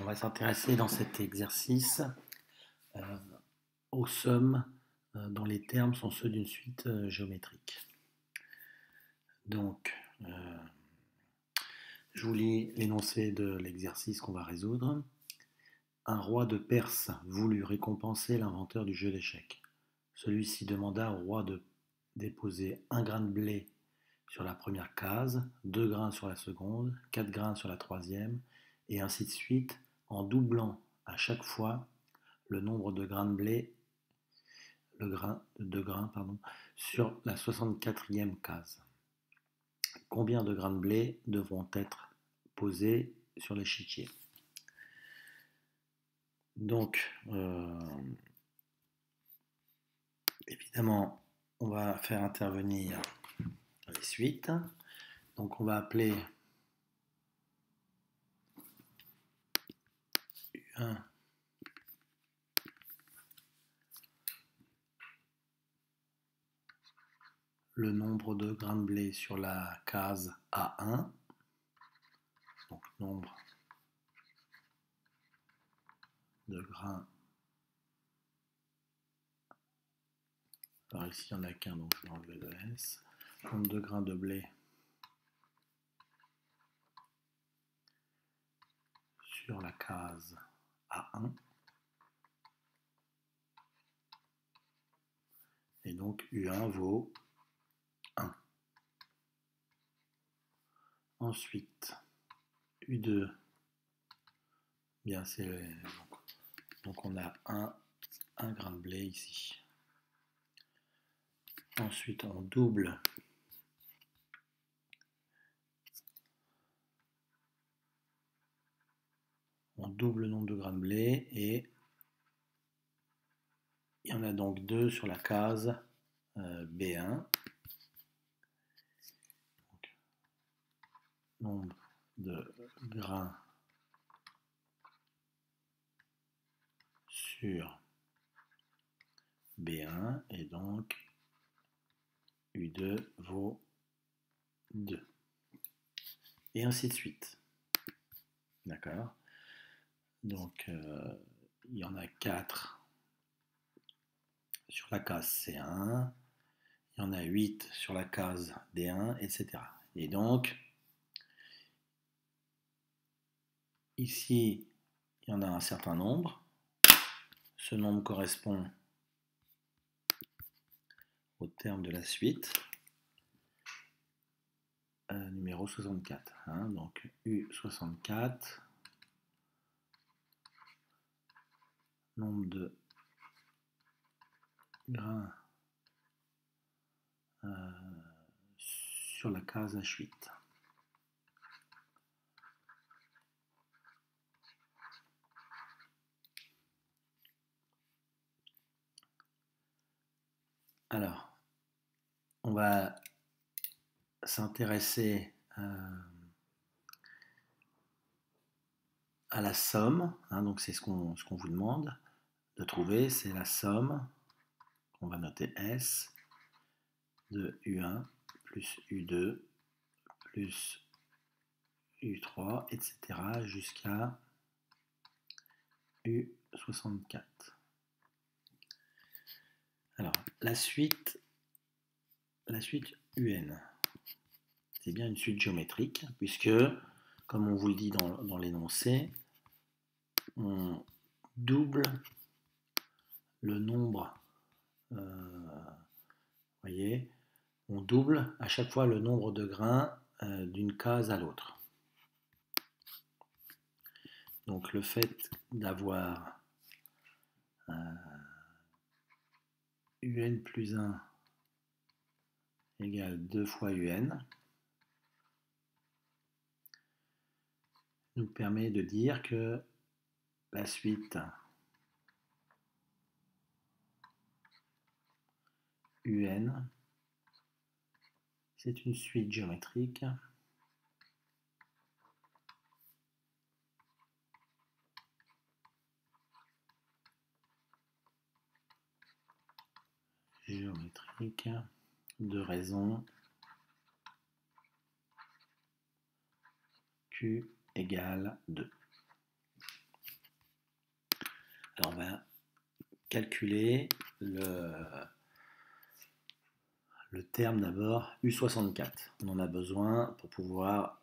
On va s'intéresser dans cet exercice euh, aux sommes dont les termes sont ceux d'une suite géométrique. Donc, je vous lis l'énoncé de l'exercice qu'on va résoudre. Un roi de Perse voulut récompenser l'inventeur du jeu d'échecs. Celui-ci demanda au roi de déposer 1 grain de blé sur la première case, 2 grains sur la seconde, 4 grains sur la troisième, et ainsi de suite, en doublant à chaque fois le nombre de grains de blé, sur la 64e case. Combien de grains de blé devront être posés sur l'échiquier? Donc, évidemment, on va faire intervenir les suites. Donc, on va appeler U1 le nombre de grains de blé sur la case A1. Donc, nombre de grains. Alors ici, il n'y en a qu'un, donc je vais enlever le S. Nombre de grains de blé sur la case A1. Et donc U1 vaut 1. Ensuite, U2, bien c'est donc on a un grain de blé ici. Ensuite, on double le nombre de grains de blé et il y en a donc 2 sur la case B1. Donc, nombre de grains sur B1 et donc U2 vaut 2. Et ainsi de suite. D'accord? Donc, il y en a 4 sur la case C1, il y en a 8 sur la case D1, etc. Et donc, ici, il y en a un certain nombre. Ce nombre correspond au terme de la suite, numéro 64. Hein, donc, U64, nombre de grains sur la case H8. Alors, on va s'intéresser à la somme. Hein, donc, c'est ce qu'on vous demande de trouver. C'est la somme, on va noter S, de U1 plus U2 plus U3, etc. jusqu'à U64. Alors, la suite UN, c'est bien une suite géométrique, puisque, comme on vous le dit dans l'énoncé, on double le nombre, voyez, on double à chaque fois le nombre de grains d'une case à l'autre. Donc le fait d'avoir UN plus 1 égale 2 fois UN nous permet de dire que la suite UN, c'est une suite géométrique de raison Q égale 2. calculer le terme d'abord U64. On en a besoin pour pouvoir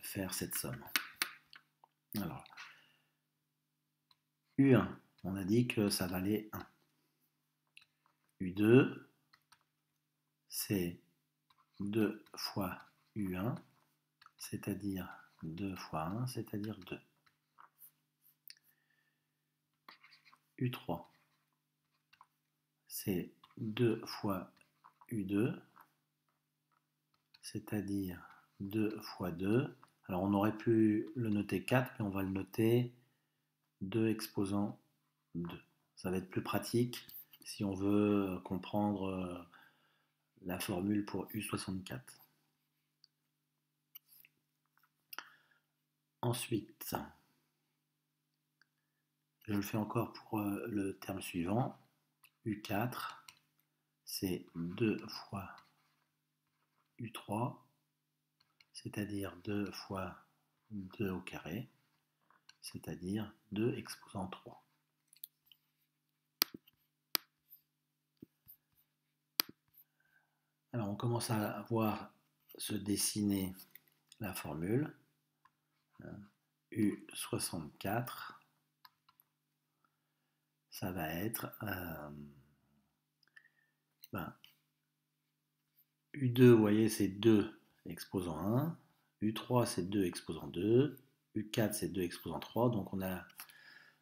faire cette somme. Alors, U1, on a dit que ça valait 1. U2, c'est 2 fois U1, c'est-à-dire 2 fois 1, c'est-à-dire 2. U3, c'est 2 fois U2, c'est-à-dire 2 fois 2. Alors on aurait pu le noter 4, mais on va le noter 2 exposant 2. Ça va être plus pratique si on veut comprendre la formule pour U64. Ensuite, je le fais encore pour le terme suivant. U4, c'est 2 fois U3, c'est-à-dire 2 fois 2 au carré, c'est-à-dire 2 exposant 3. Alors on commence à voir se dessiner la formule. U64, ça va être U2, vous voyez, c'est 2 exposant 1. U3, c'est 2 exposant 2. U4, c'est 2 exposant 3. Donc on a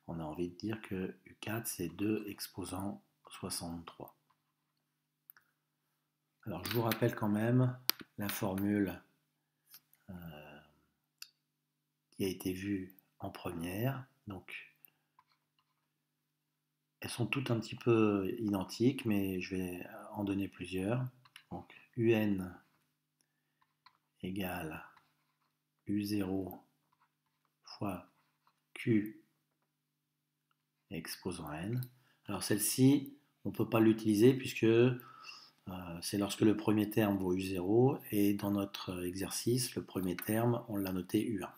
envie de dire que U4, c'est 2 exposant 63. Alors je vous rappelle quand même la formule qui a été vue en première. Donc elles sont toutes un petit peu identiques, mais je vais en donner plusieurs. Donc UN égale U0 fois Q exposant N. Alors celle-ci, on ne peut pas l'utiliser puisque c'est lorsque le premier terme vaut U0 et dans notre exercice, le premier terme, on l'a noté U1.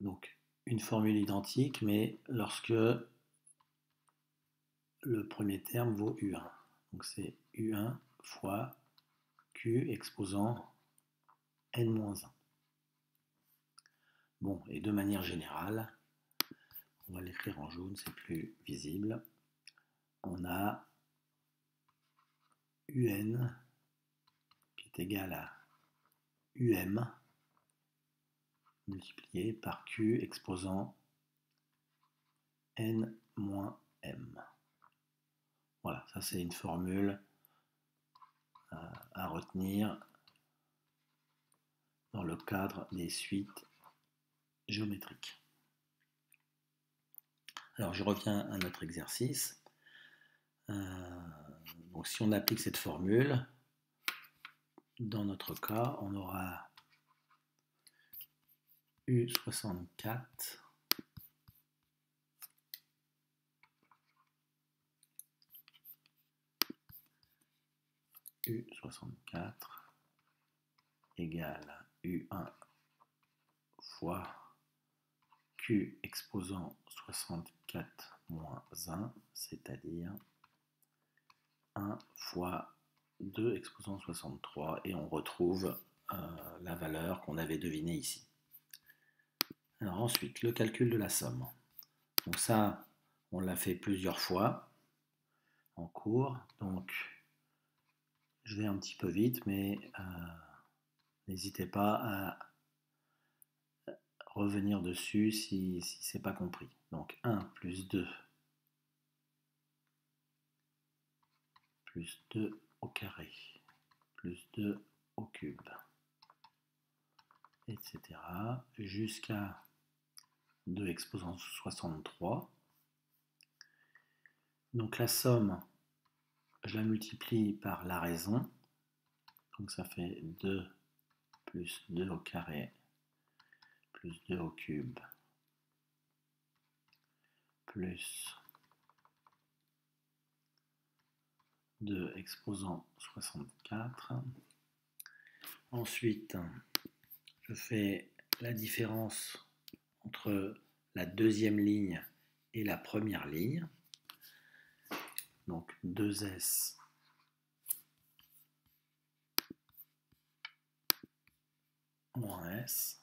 Donc une formule identique, mais lorsque le premier terme vaut U1. Donc c'est U1 fois Q exposant N-1. Bon, et de manière générale, on va l'écrire en jaune, c'est plus visible. On a UN qui est égal à UM multiplié par Q exposant N moins M. Voilà, ça c'est une formule à retenir dans le cadre des suites géométriques. Alors je reviens à notre exercice. Donc si on applique cette formule, dans notre cas, on aura U64 égale U1 fois Q exposant 64 moins 1, c'est-à-dire 1 fois 2 exposant 63, et on retrouve la valeur qu'on avait devinée ici. Alors ensuite, le calcul de la somme. Donc ça, on l'a fait plusieurs fois en cours, donc je vais un petit peu vite, mais n'hésitez pas à revenir dessus si c'est pas compris. Donc 1 plus 2 plus 2 au carré plus 2 au cube, etc. jusqu'à 2 exposant 63. Donc la somme, je la multiplie par la raison. Donc ça fait 2 plus 2 au carré plus 2 au cube plus 2 exposant 64. Ensuite, je fais la différence entre la deuxième ligne et la première ligne. Donc 2S moins S.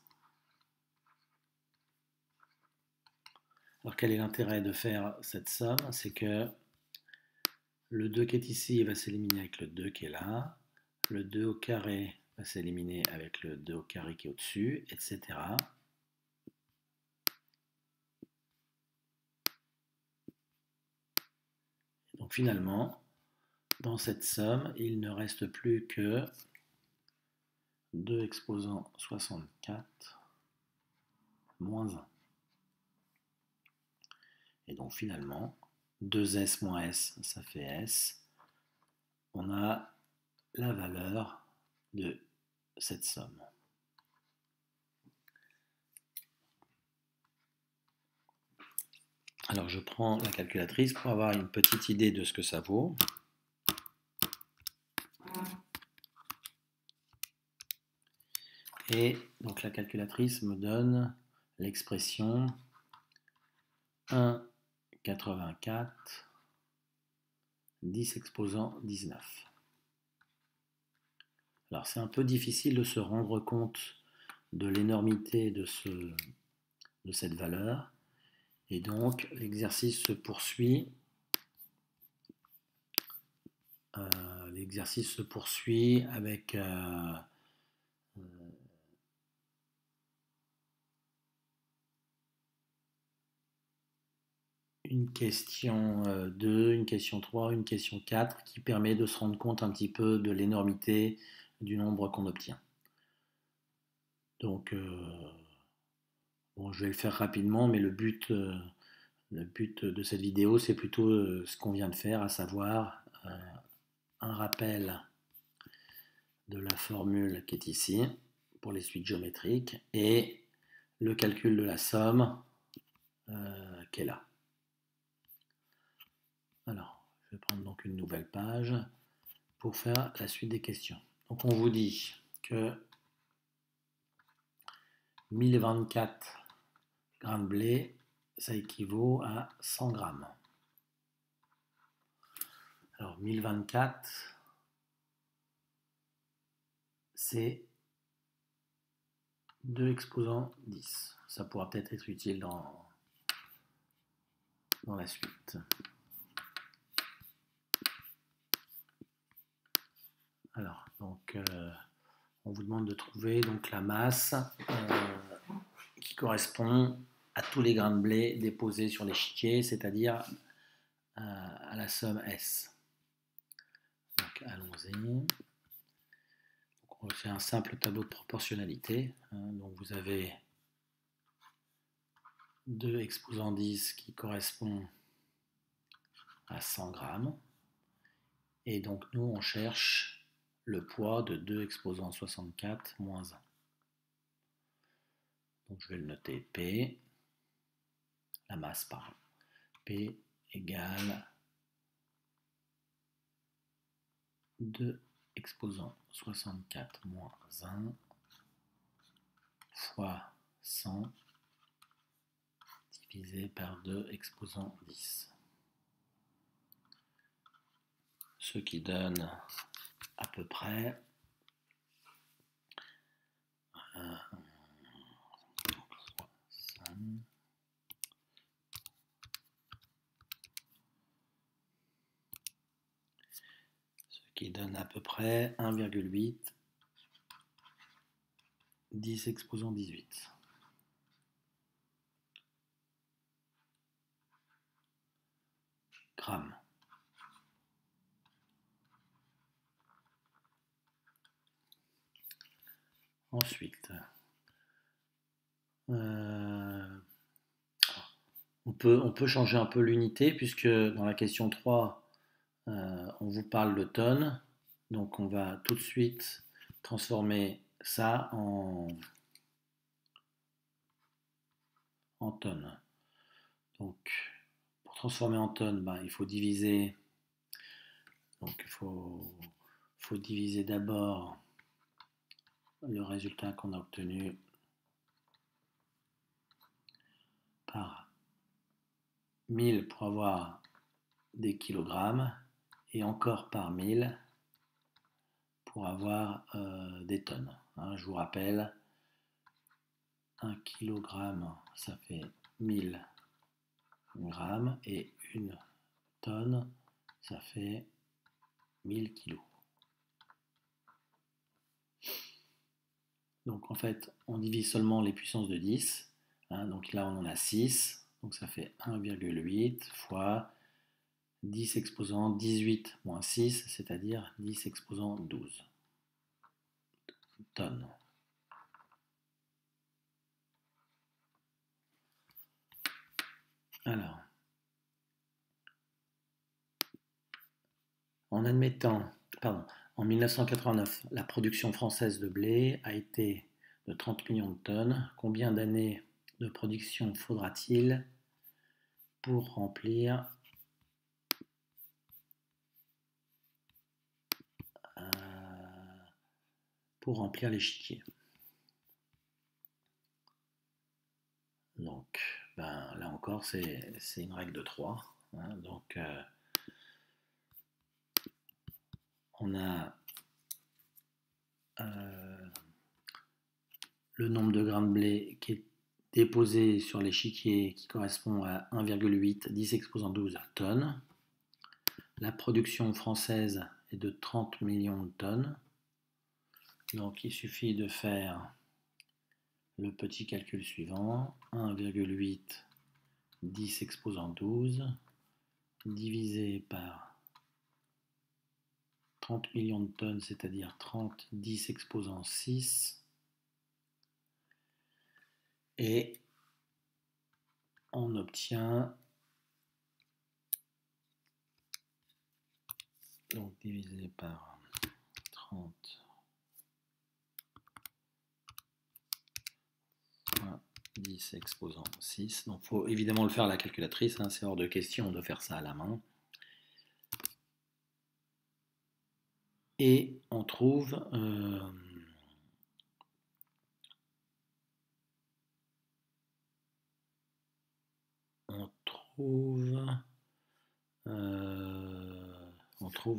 Alors quel est l'intérêt de faire cette somme? C'est que le 2 qui est ici va s'éliminer avec le 2 qui est là. Le 2 au carré va s'éliminer avec le 2 au carré qui est au-dessus, etc. Donc finalement, dans cette somme, il ne reste plus que 2 exposant 64 moins 1. Et donc finalement, 2S moins S, ça fait S. On a la valeur de cette somme. Alors je prends la calculatrice pour avoir une petite idée de ce que ça vaut. Et donc la calculatrice me donne l'expression 1,84 10 exposant 19. Alors c'est un peu difficile de se rendre compte de l'énormité de cette valeur. Et donc l'exercice se poursuit. Avec une question 2, une question 3, une question 4 qui permet de se rendre compte un petit peu de l'énormité du nombre qu'on obtient. Donc, bon, je vais le faire rapidement, mais le but de cette vidéo, c'est plutôt ce qu'on vient de faire, à savoir un rappel de la formule qui est ici pour les suites géométriques et le calcul de la somme qui est là. Alors, je vais prendre donc une nouvelle page pour faire la suite des questions. Donc on vous dit que 1024 grammes de blé, ça équivaut à 100 grammes. Alors 1024, c'est 2 exposant 10. Ça pourra peut-être être utile dans la suite. Alors, donc, on vous demande de trouver donc, la masse qui correspond à tous les grains de blé déposés sur l'échiquier, c'est-à-dire à la somme S. Donc, allons-y. On fait un simple tableau de proportionnalité. Donc, vous avez 2 exposant 10 qui correspond à 100 grammes. Et donc, nous, on cherche le poids de 2 exposant 64 moins 1. Donc, je vais le noter P, la masse, pardon. P égale 2 exposant 64 moins 1 fois 100 divisé par 2 exposant 10. Ce qui donne à peu près qui donne à peu près 1,8 10 exposant 18. Grammes. Ensuite, on peut changer un peu l'unité puisque dans la question 3, on vous parle de tonnes. Donc on va tout de suite transformer ça en tonnes. Donc pour transformer en tonnes, il faut diviser. Donc il faut diviser d'abord le résultat qu'on a obtenu par 1000 pour avoir des kilogrammes et encore par 1000 pour avoir des tonnes. Hein, je vous rappelle, 1 kilogramme, ça fait 1000 grammes et une tonne, ça fait 1000 kilos. Donc en fait, on divise seulement les puissances de 10. Hein, donc là, on en a 6. Donc ça fait 1,8 fois 10 exposant 18 moins 6, c'est-à-dire 10 exposant 12 tonnes. Alors, en 1989, la production française de blé a été de 30 millions de tonnes. Combien d'années de production faudra-t-il pour remplir l'échiquier? Donc, là encore, c'est une règle de 3. Hein, donc, on a le nombre de grains de blé qui est déposé sur l'échiquier qui correspond à 1,8, 10 exposant 12 tonnes. La production française est de 30 millions de tonnes. Donc il suffit de faire le petit calcul suivant. 1,8, 10 exposant 12, divisé par 30 millions de tonnes, c'est-à-dire 30, 10 exposant 6. Et on obtient, donc divisé par 30, 10 exposant 6. Donc il faut évidemment le faire à la calculatrice, hein, c'est hors de question de faire ça à la main. Et on trouve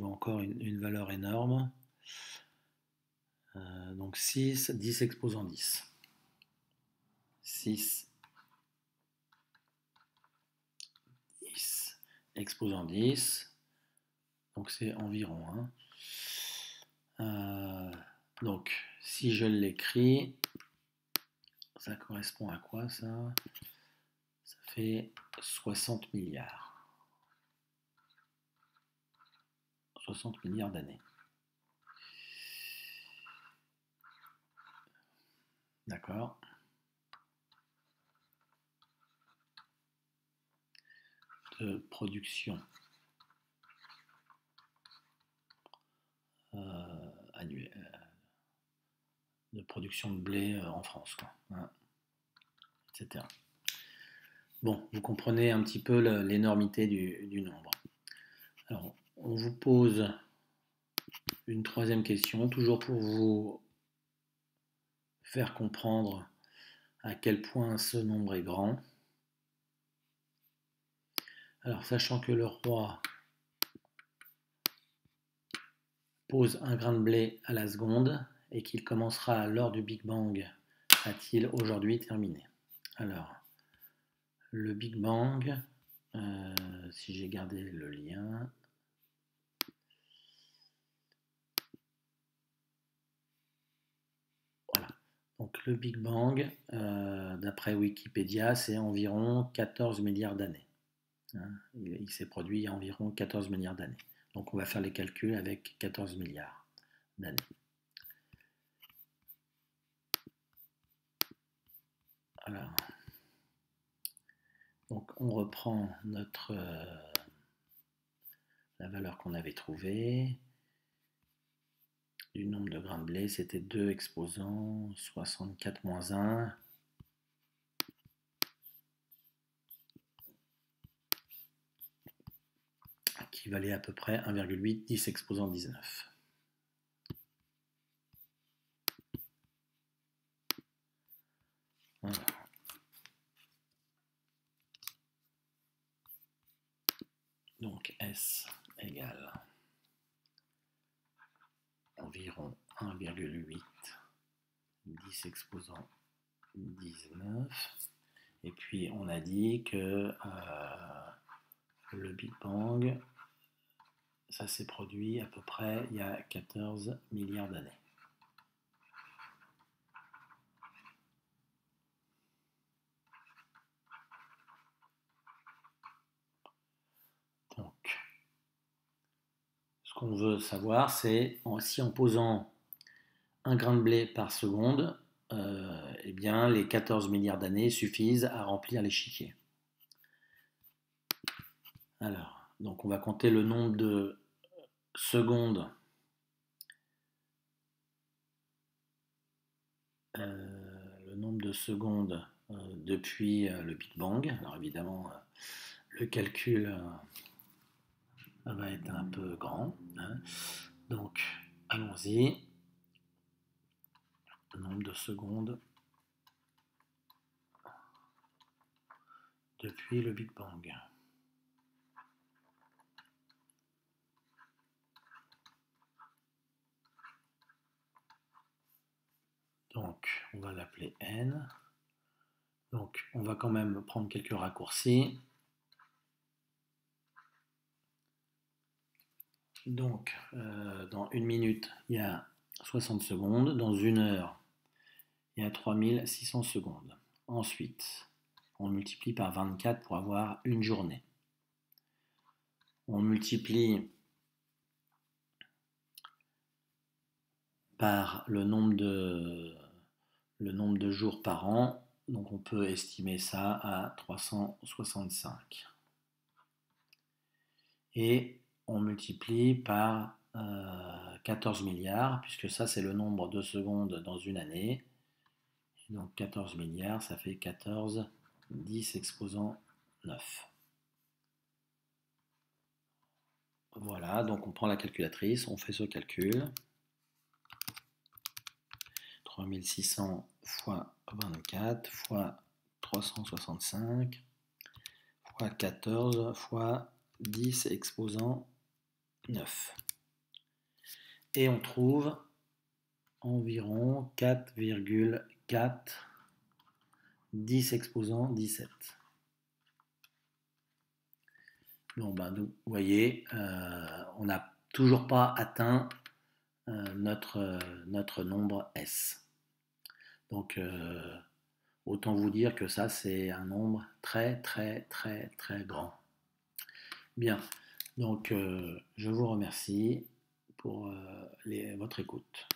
encore une valeur énorme. Donc 6, 10 exposant 10. 6, 10 exposant 10. Donc c'est environ. Donc si je l'écris, ça correspond à quoi ça? Ça fait 60 milliards. 60 milliards d'années. D'accord. De production annuelle, de production de blé en France, quoi, hein, etc. Bon, vous comprenez un petit peu l'énormité du nombre. Alors, on vous pose une troisième question, toujours pour vous faire comprendre à quel point ce nombre est grand. Alors, sachant que le roi pose un grain de blé à la seconde et qu'il commencera lors du Big Bang, a-t-il aujourd'hui terminé? Alors, le Big Bang, si j'ai gardé le lien, voilà. Donc le Big Bang, d'après Wikipédia, c'est environ 14 milliards d'années. Hein, il s'est produit il y a environ 14 milliards d'années. Donc on va faire les calculs avec 14 milliards d'années. Alors, donc on reprend la valeur qu'on avait trouvée. Du nombre de grains de blé, c'était 2 exposant 64 moins 1. Qui valait à peu près 1,8, 10 exposant 19. Voilà. Donc S égale environ 1,8, 10 exposant 19. Et puis on a dit que le Big Bang, ça s'est produit à peu près il y a 14 milliards d'années. Donc, ce qu'on veut savoir, c'est si en posant un grain de blé par seconde, eh bien, les 14 milliards d'années suffisent à remplir l'échiquier. Alors, donc on va compter le nombre de secondes depuis le Big Bang. Alors évidemment, le calcul va être un peu grand, hein. Donc, allons-y. Le nombre de secondes depuis le Big Bang. Donc, on va l'appeler n. Donc, on va quand même prendre quelques raccourcis. Donc, dans une minute, il y a 60 secondes. Dans une heure, il y a 3600 secondes. Ensuite, on multiplie par 24 pour avoir une journée. On multiplie par le nombre de jours par an. Donc, on peut estimer ça à 365. Et on multiplie par 14 milliards, puisque ça c'est le nombre de secondes dans une année. Et donc 14 milliards, ça fait 14, 10 exposant 9. Voilà, donc on prend la calculatrice, on fait ce calcul. 3600 fois 24 fois 365 fois 14 fois 10 exposant 9. Et on trouve environ 4,4 10 exposant 17. Bon, ben, vous voyez, on n'a toujours pas atteint notre nombre S. Donc, autant vous dire que ça, c'est un nombre très, très, très, très grand. Bien, donc je vous remercie pour votre écoute.